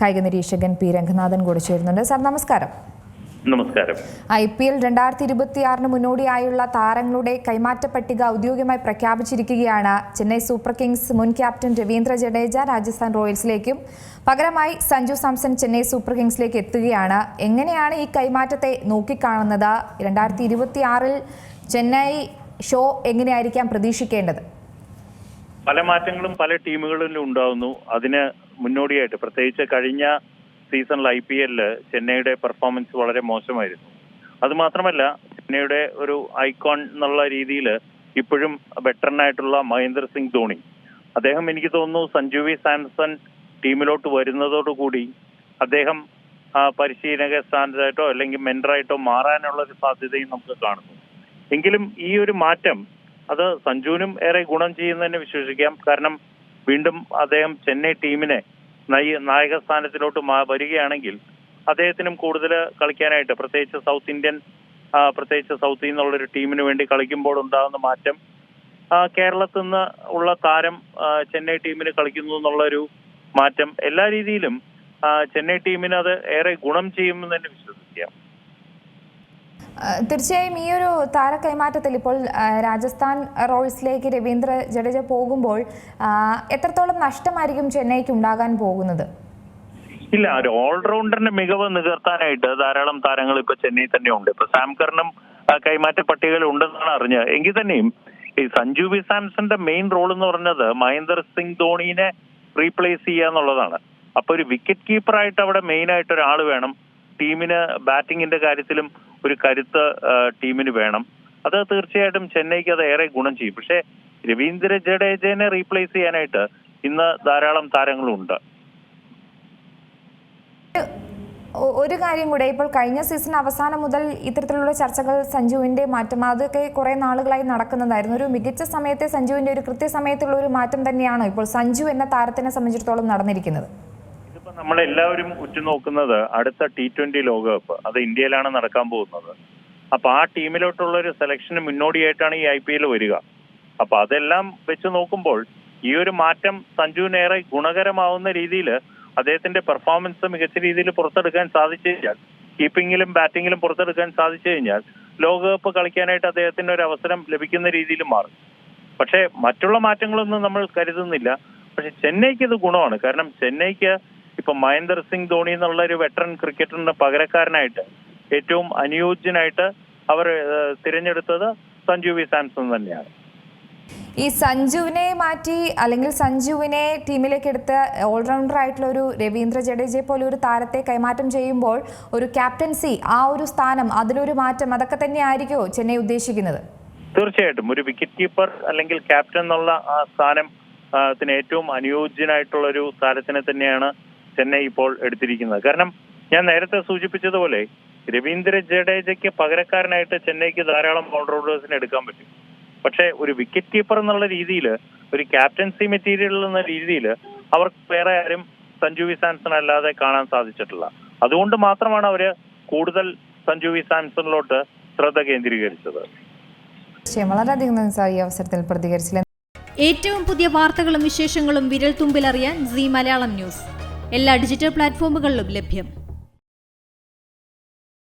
കായിക നിരീക്ഷകൻ പി രംഗനാഥൻ കൂടി ചേരുന്നുണ്ട്. സാർ നമസ്കാരം. നമസ്കാരം. IPL 2026 മുന്നോടിയായുള്ള താരങ്ങളുടെ കൈമാറ്റ പട്ടിക ഔദ്യോഗികമായി പ്രഖ്യാപിച്ചിരിക്കുകയാണ്. ചെന്നൈ സൂപ്പർ കിങ്സ് മുൻ ക്യാപ്റ്റൻ രവീന്ദ്ര ജഡേജ രാജസ്ഥാൻ റോയൽസിലേക്കും പകരമായി സഞ്ജു സാംസൺ ചെന്നൈ സൂപ്പർ കിങ്സിലേക്ക് എത്തുകയാണ്. എങ്ങനെയാണ് ഈ കൈമാറ്റത്തെ നോക്കിക്കാണുന്നത്? 2026 ചെന്നൈ ഷോ എങ്ങനെയായിരിക്കാം പ്രതീക്ഷിക്കേണ്ടത്? പല മാറ്റങ്ങളും പല ടീമുകളിലും ഉണ്ടാവുന്നു. അതിന് മുന്നോടിയായിട്ട് പ്രത്യേകിച്ച് കഴിഞ്ഞ സീസണിൽ IPL ചെന്നൈയുടെ പെർഫോമൻസ് വളരെ മോശമായിരുന്നു. അതുമാത്രമല്ല, ചെന്നൈയുടെ ഒരു ഐക്കോൺ എന്നുള്ള രീതിയിൽ ഇപ്പോഴും വെറ്ററനായിട്ടുള്ള മഹേന്ദ്ര സിംഗ് ധോണി, അദ്ദേഹം എനിക്ക് തോന്നുന്നു സഞ്ജു വി സാംസൺ ടീമിലോട്ട് വരുന്നതോടുകൂടി അദ്ദേഹം പരിശീലക സ്ഥാനത്തായിട്ടോ അല്ലെങ്കിൽ മെന്ററായിട്ടോ മാറാനുള്ള ഒരു സാധ്യതയും നമുക്ക് കാണുന്നു. എങ്കിലും ഈ ഒരു മാറ്റം അത് സഞ്ജുവിനും ഏറെ ഗുണം ചെയ്യുന്നതിന് വിശ്വസിക്കാം. കാരണം വീണ്ടും അദ്ദേഹം ചെന്നൈ ടീമിനെ നായക സ്ഥാനത്തിലോട്ട് വരികയാണെങ്കിൽ അദ്ദേഹത്തിനും കൂടുതൽ കളിക്കാനായിട്ട്, പ്രത്യേകിച്ച് സൗത്തിൽ നിന്നുള്ളൊരു ടീമിന് വേണ്ടി കളിക്കുമ്പോൾ ഉണ്ടാകുന്ന മാറ്റം, കേരളത്തിൽ നിന്ന് ഉള്ള താരം ചെന്നൈ ടീമിന് കളിക്കുന്നു എന്നുള്ളൊരു മാറ്റം, എല്ലാ രീതിയിലും ചെന്നൈ ടീമിന് അത് ഏറെ ഗുണം ചെയ്യുമെന്ന് തന്നെ വിശ്വസിക്കാം. തീർച്ചയായും ഈ ഒരു താര കൈമാറ്റത്തിൽ ഇപ്പോൾ രാജസ്ഥാൻ റോയൽസിലേക്ക് രവീന്ദ്ര ജഡേജ പോകുമ്പോൾ എത്രത്തോളം നഷ്ടമായിരിക്കും ചെന്നൈക്ക് ഉണ്ടാകാൻ പോകുന്നത്? ഇല്ല, ഒരു ഓൾറൗണ്ടറിന്റെ മികവ് നികർത്താനായിട്ട് ധാരാളം താരങ്ങൾ ഇപ്പൊ ചെന്നൈ തന്നെ ഉണ്ട്. ഇപ്പൊ സാംകറിനും കൈമാറ്റ പട്ടികയിൽ ഉണ്ടെന്നാണ് അറിഞ്ഞത്. എങ്കിൽ തന്നെയും ഈ സഞ്ജു വി സാംസന്റെ മെയിൻ റോൾ എന്ന് പറഞ്ഞത് മഹേന്ദ്ര സിംഗ് ധോണിനെ റീപ്ലേസ് ചെയ്യുക എന്നുള്ളതാണ്. അപ്പൊ ഒരു വിക്കറ്റ് കീപ്പറായിട്ട് അവിടെ മെയിൻ ആയിട്ട് ഒരാൾ വേണം. ടീമിന് ബാറ്റിങ്ങിന്റെ കാര്യത്തിലും ഒരു കരുത്ത് ടീമിന് വേണം. അത് തീർച്ചയായിട്ടും ചെന്നൈക്ക് അത് ഏറെ ഗുണം ചെയ്യും. പക്ഷേ രവീന്ദ്ര ജഡേജനെ റീപ്ലേസ് ചെയ്യാനായിട്ട് ഇന്ന് ധാരാളം താരങ്ങളുണ്ട്. ഒരു കാര്യം കൂടെ, ഇപ്പോൾ കഴിഞ്ഞ സീസൺ അവസാനം മുതൽ ഇത്തരത്തിലുള്ള ചർച്ചകൾ സഞ്ജുവിന്റെ മാറ്റം അതൊക്കെ കുറെ നാളുകളായി നടക്കുന്നതായിരുന്നു. ഒരു മികച്ച സമയത്തെ സഞ്ജുവിന്റെ ഒരു കൃത്യസമയത്തുള്ള ഒരു മാറ്റം തന്നെയാണോ ഇപ്പോൾ സഞ്ജു എന്ന താരത്തിനെ സംബന്ധിച്ചിടത്തോളം നടന്നിരിക്കുന്നത്? നമ്മളെല്ലാവരും ഉറ്റുനോക്കുന്നത് അടുത്ത T20 ലോകകപ്പ്, അത് ഇന്ത്യയിലാണ് നടക്കാൻ പോകുന്നത്. അപ്പൊ ആ ടീമിലോട്ടുള്ള ഒരു സെലക്ഷന് മുന്നോടിയായിട്ടാണ് ഈ IPL വരിക. അപ്പൊ അതെല്ലാം വെച്ച് നോക്കുമ്പോൾ ഈ ഒരു മാറ്റം സഞ്ജുവിനേറെ ഗുണകരമാവുന്ന രീതിയിൽ അദ്ദേഹത്തിന്റെ പെർഫോമൻസ് മികച്ച രീതിയിൽ പുറത്തെടുക്കാൻ സാധിച്ചു കഴിഞ്ഞാൽ, കീപ്പിങ്ങിലും ബാറ്റിങ്ങിലും പുറത്തെടുക്കാൻ സാധിച്ചു കഴിഞ്ഞാൽ ലോകകപ്പ് കളിക്കാനായിട്ട് അദ്ദേഹത്തിന് ഒരു അവസരം ലഭിക്കുന്ന രീതിയിൽ മാറും. പക്ഷേ മറ്റുള്ള മാറ്റങ്ങളൊന്നും നമ്മൾ കരുതുന്നില്ല. പക്ഷെ ചെന്നൈക്ക് ഇത് ഗുണമാണ്. കാരണം ചെന്നൈക്ക് ഇപ്പൊ മഹേന്ദ്ര സിംഗ് ധോണി എന്നുള്ള ഒരു വെറ്ററൻ ക്രിക്കറ്ററിന്റെ പകരക്കാരനായിട്ട് ഏറ്റവും അനുയോജ്യനായിട്ട് അവർ തിരഞ്ഞെടുത്തത് സഞ്ജു വി സാംസൺ തന്നെയാണ്. ഈ സഞ്ജുവിനെ മാറ്റി അല്ലെങ്കിൽ സഞ്ജുവിനെ ടീമിലേക്ക് എടുത്ത് ഓൾറൗണ്ടർ ആയിട്ടുള്ള ഒരു രവീന്ദ്ര ജഡേജയെ പോലെ ഒരു താരത്തെ കൈമാറ്റം ചെയ്യുമ്പോൾ ഒരു ക്യാപ്റ്റൻസി, ആ ഒരു സ്ഥാനം, അതിലൊരു മാറ്റം, അതൊക്കെ തന്നെ ആയിരിക്കുമോ ചെന്നൈ ഉദ്ദേശിക്കുന്നത്? തീർച്ചയായിട്ടും ഒരു വിക്കറ്റ് കീപ്പർ അല്ലെങ്കിൽ ക്യാപ്റ്റൻ എന്നുള്ള ആ സ്ഥാനത്തിന് ഏറ്റവും അനുയോജ്യനായിട്ടുള്ള ഒരു താരത്തിനെ തന്നെയാണ് ചെന്നൈ ഇപ്പോൾ എടുത്തിരിക്കുന്നത്. കാരണം ഞാൻ നേരത്തെ സൂചിപ്പിച്ചതുപോലെ രവീന്ദ്ര ജഡേജയ്ക്ക് പകരക്കാരനായിട്ട് ചെന്നൈക്ക് ധാരാളം ഓൾറൗണ്ടേഴ്സിനെ എടുക്കാൻ പറ്റും. പക്ഷേ ഒരു വിക്കറ്റ് കീപ്പർ എന്നുള്ള രീതിയിൽ, ഒരു ക്യാപ്റ്റൻസി മെറ്റീരിയൽ എന്ന രീതിയിൽ അവർക്ക് വേറെ ആരും സഞ്ജു വി സാംസൺ അല്ലാതെ കാണാൻ സാധിച്ചിട്ടില്ല. അതുകൊണ്ട് മാത്രമാണ് അവര് കൂടുതൽ സഞ്ജു വി സാംസണിലോട്ട് ശ്രദ്ധ കേന്ദ്രീകരിച്ചത്. വളരെയധികം ഈ അവസരത്തിൽ പ്രതികരിച്ചില്ല. ഏറ്റവും പുതിയ വാർത്തകളും വിശേഷങ്ങളും വിരൽ തുമ്പിലറിയാൻ Zee മലയാളം ന്യൂസ് എല്ലാ ഡിജിറ്റൽ പ്ലാറ്റ്ഫോമുകളിലും ലഭ്യം.